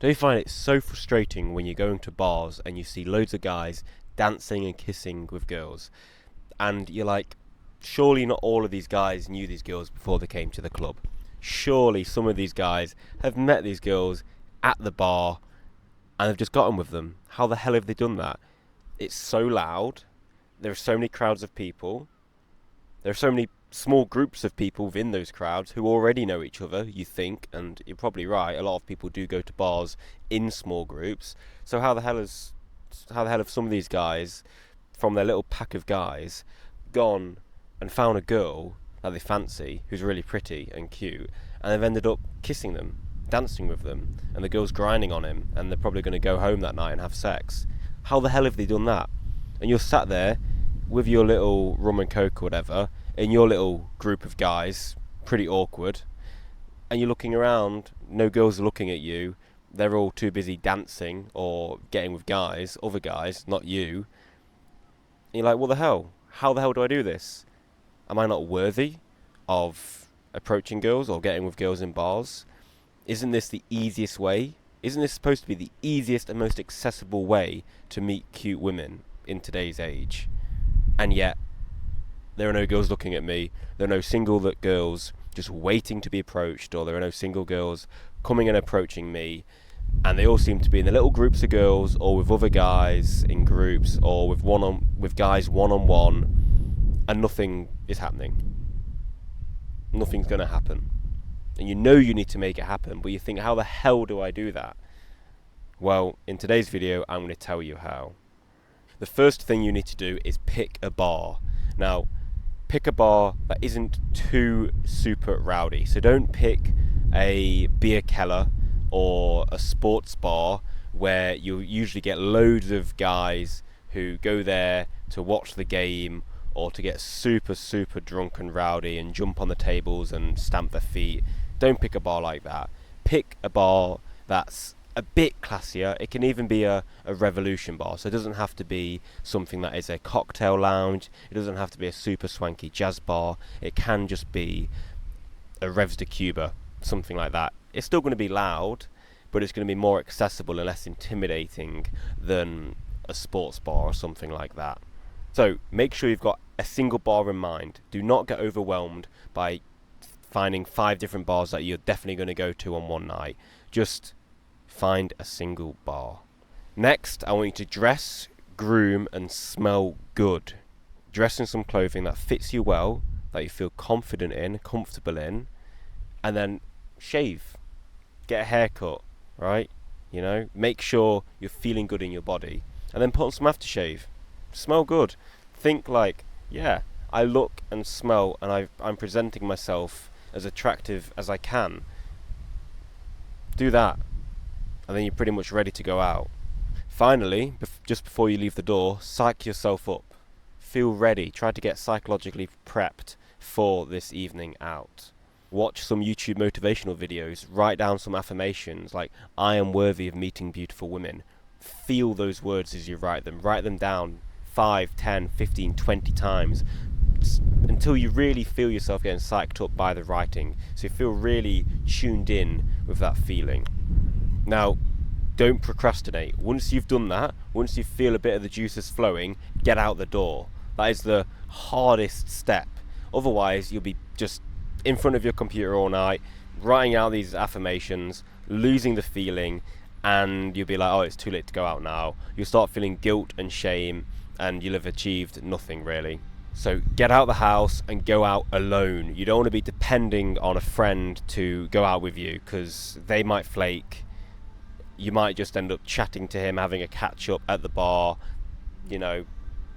Don't you find it so frustrating when you're going to bars and you see loads of guys dancing and kissing with girls, and you're like, surely not all of these guys knew these girls before they came to the club. Surely some of these guys have met these girls at the bar and have just gotten with them. How the hell have they done that? It's so loud. There are so many crowds of people. There are so many small groups of people within those crowds who already know each other, you think, and you're probably right. A lot of people do go to bars in small groups. So how the hell have some of these guys, from their little pack of guys, gone and found a girl that they fancy, who's really pretty and cute, and they've ended up kissing them, dancing with them, and the girl's grinding on him, and they're probably going to go home that night and have sex? How the hell have they done that? And you're sat there with your little rum and coke or whatever, in your little group of guys, pretty awkward, and you're looking around, no girls are looking at you, they're all too busy dancing or getting with guys, other guys, not you. And you're like, what the hell? How the hell do I do this? Am I not worthy of approaching girls or getting with girls in bars? Isn't this the easiest way? Isn't this supposed to be the easiest and most accessible way to meet cute women in today's age? And yet, there are no girls looking at me. There are no single girls just waiting to be approached, or there are no single girls coming and approaching me. And they all seem to be in the little groups of girls, or with other guys in groups, or with guys one-on-one, and nothing is happening. Nothing's going to happen. And you know you need to make it happen, but you think, how the hell do I do that? Well, in today's video, I'm going to tell you how. The first thing you need to do is pick a bar. Now, pick a bar that isn't too super rowdy. So don't pick a beer keller or a sports bar where you usually get loads of guys who go there to watch the game or to get super drunk and rowdy and jump on the tables and stamp their feet. Don't pick a bar like that. Pick a bar that's a bit classier. It can even be a revolution bar, so it doesn't have to be something that is a cocktail lounge. It doesn't have to be a super swanky jazz bar. It can just be a Revs de Cuba, something like that. It's still going to be loud, but it's going to be more accessible and less intimidating than a sports bar or something like that. So make sure you've got a single bar in mind. Do not get overwhelmed by finding 5 different bars that you're definitely going to go to on one night. Just find a single bar. Next, I want you to dress, groom, and smell good. Dress in some clothing that fits you well, that you feel confident in, comfortable in, and then shave. Get a haircut, right? You know, make sure you're feeling good in your body, and then put on some aftershave. Smell good. Think like, yeah, I look and smell, and I'm presenting myself as attractive as I can. Do that, and then you're pretty much ready to go out. Finally, just before you leave the door, psych yourself up. Feel ready. Try to get psychologically prepped for this evening out. Watch some YouTube motivational videos. Write down some affirmations like, I am worthy of meeting beautiful women. Feel those words as you write them. Write them down 5, 10, 15, 20 times until you really feel yourself getting psyched up by the writing. So you feel really tuned in with that feeling. Now, don't procrastinate. Once you've done that, once you feel a bit of the juices flowing, get out the door. That is the hardest step. Otherwise, you'll be just in front of your computer all night, writing out these affirmations, losing the feeling, and you'll be like, oh, it's too late to go out now. You'll start feeling guilt and shame, and you'll have achieved nothing really. So get out the house and go out alone. You don't want to be depending on a friend to go out with you, because they might flake. You might just end up chatting to him, having a catch up at the bar, you know,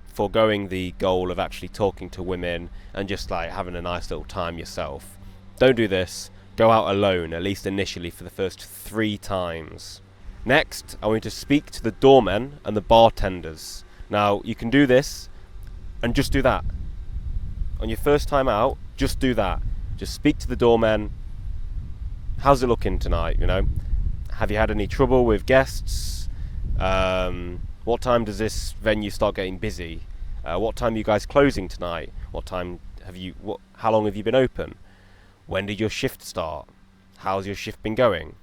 foregoing the goal of actually talking to women and just like having a nice little time yourself. Don't do this. Go out alone, at least initially for the first 3 times. Next, I want you to speak to the doormen and the bartenders. Now, you can do this and just do that. On your first time out, just do that. Just speak to the doormen. How's it looking tonight, you know? Have you had any trouble with guests? What time does this venue start getting busy? What time are you guys closing tonight? How long have you been open? When did your shift start? How's your shift been going?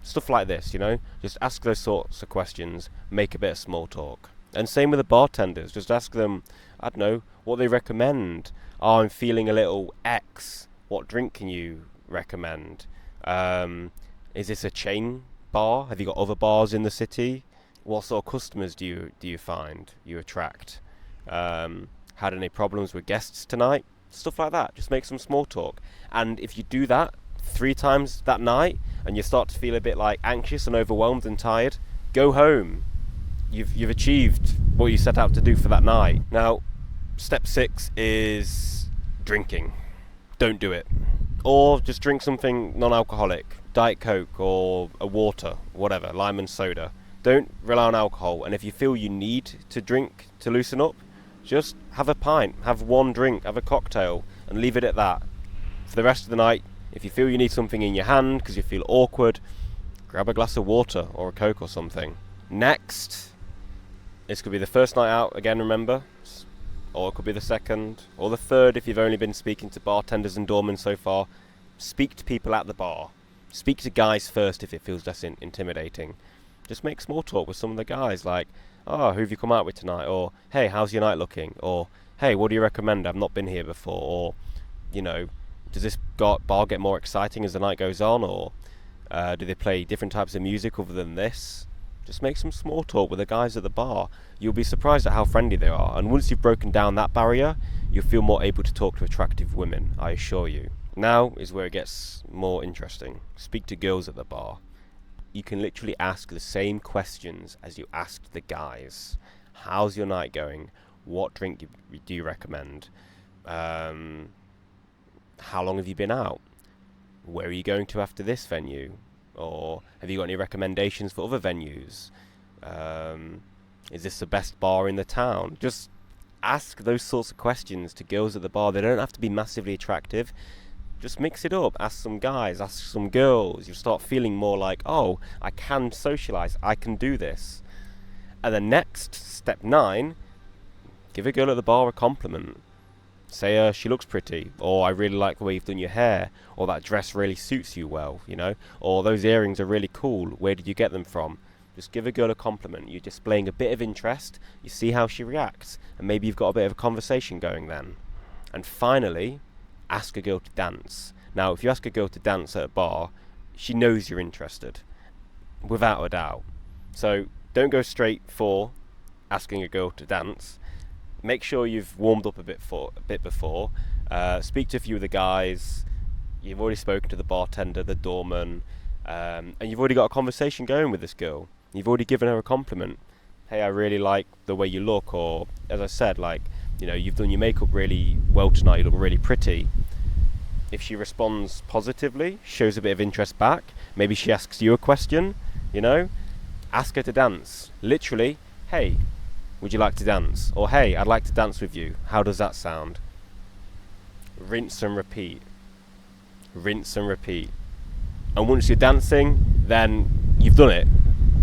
Stuff like this, you know? Just ask those sorts of questions, make a bit of small talk. And same with the bartenders, just ask them, I don't know, what they recommend. Oh, I'm feeling a little X. What drink can you recommend? Is this a chain bar? Have you got other bars in the city? What sort of customers do you find you attract? Had any problems with guests tonight? Stuff like that. Just make some small talk. And if you do that 3 times that night and you start to feel a bit like anxious and overwhelmed and tired, go home. You've achieved what you set out to do for that night. Now, step 6 is drinking. Don't do it. Or just drink something non-alcoholic, Diet Coke or a water, whatever, lime and soda. Don't rely on alcohol, and if you feel you need to drink to loosen up, just have a pint, have one drink, have a cocktail, and leave it at that. For the rest of the night, if you feel you need something in your hand because you feel awkward, grab a glass of water or a Coke or something. Next, this could be the first night out, again remember, or it could be the second, or the third if you've only been speaking to bartenders and doormen so far. Speak to people at the bar. Speak to guys first if it feels less intimidating. Just make small talk with some of the guys, like, oh, who have you come out with tonight? Or, hey, how's your night looking? Or, hey, what do you recommend? I've not been here before. Or, you know, does this bar get more exciting as the night goes on? Or do they play different types of music other than this? Just make some small talk with the guys at the bar. You'll be surprised at how friendly they are. And once you've broken down that barrier, you'll feel more able to talk to attractive women, I assure you. Now is where it gets more interesting. Speak to girls at the bar. You can literally ask the same questions as you asked the guys. How's your night going? What drink do you recommend? How long have you been out? Where are you going to after this venue? Or have you got any recommendations for other venues? Is this the best bar in the town? Just ask those sorts of questions to girls at the bar. They don't have to be massively attractive. Just mix it up. Ask some guys, ask some girls. You'll start feeling more like, oh, I can socialise, I can do this. And then next, step 9, give a girl at the bar a compliment. Say, she looks pretty, or I really like the way you've done your hair, or that dress really suits you well, you know, or those earrings are really cool, where did you get them from? Just give a girl a compliment. You're displaying a bit of interest, you see how she reacts, and maybe you've got a bit of a conversation going then. And finally, ask a girl to dance. Now, if you ask a girl to dance at a bar, she knows you're interested, without a doubt. So don't go straight for asking a girl to dance. Make sure you've warmed up a bit before. Speak to a few of the guys. You've already spoken to the bartender, the doorman, and you've already got a conversation going with this girl. You've already given her a compliment. Hey, I really like the way you look, or as I said, like, you know, you've done your makeup really well tonight, you look really pretty. If she responds positively, shows a bit of interest back, maybe she asks you a question, you know, ask her to dance. Literally, hey, would you like to dance? Or hey, I'd like to dance with you. How does that sound? Rinse and repeat. Rinse and repeat. And once you're dancing, then you've done it.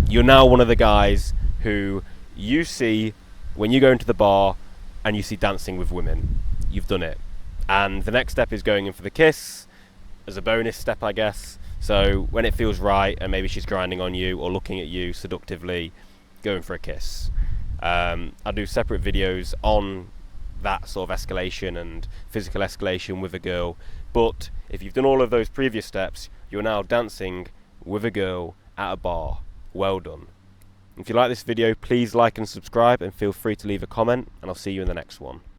You're now one of the guys who you see when you go into the bar and you see dancing with women. You've done it. And the next step is going in for the kiss, as a bonus step, I guess. So when it feels right and maybe she's grinding on you or looking at you seductively, going for a kiss. I do separate videos on that sort of escalation and physical escalation with a girl. But if you've done all of those previous steps, you're now dancing with a girl at a bar. Well done. If you like this video, please like and subscribe, and feel free to leave a comment, and I'll see you in the next one.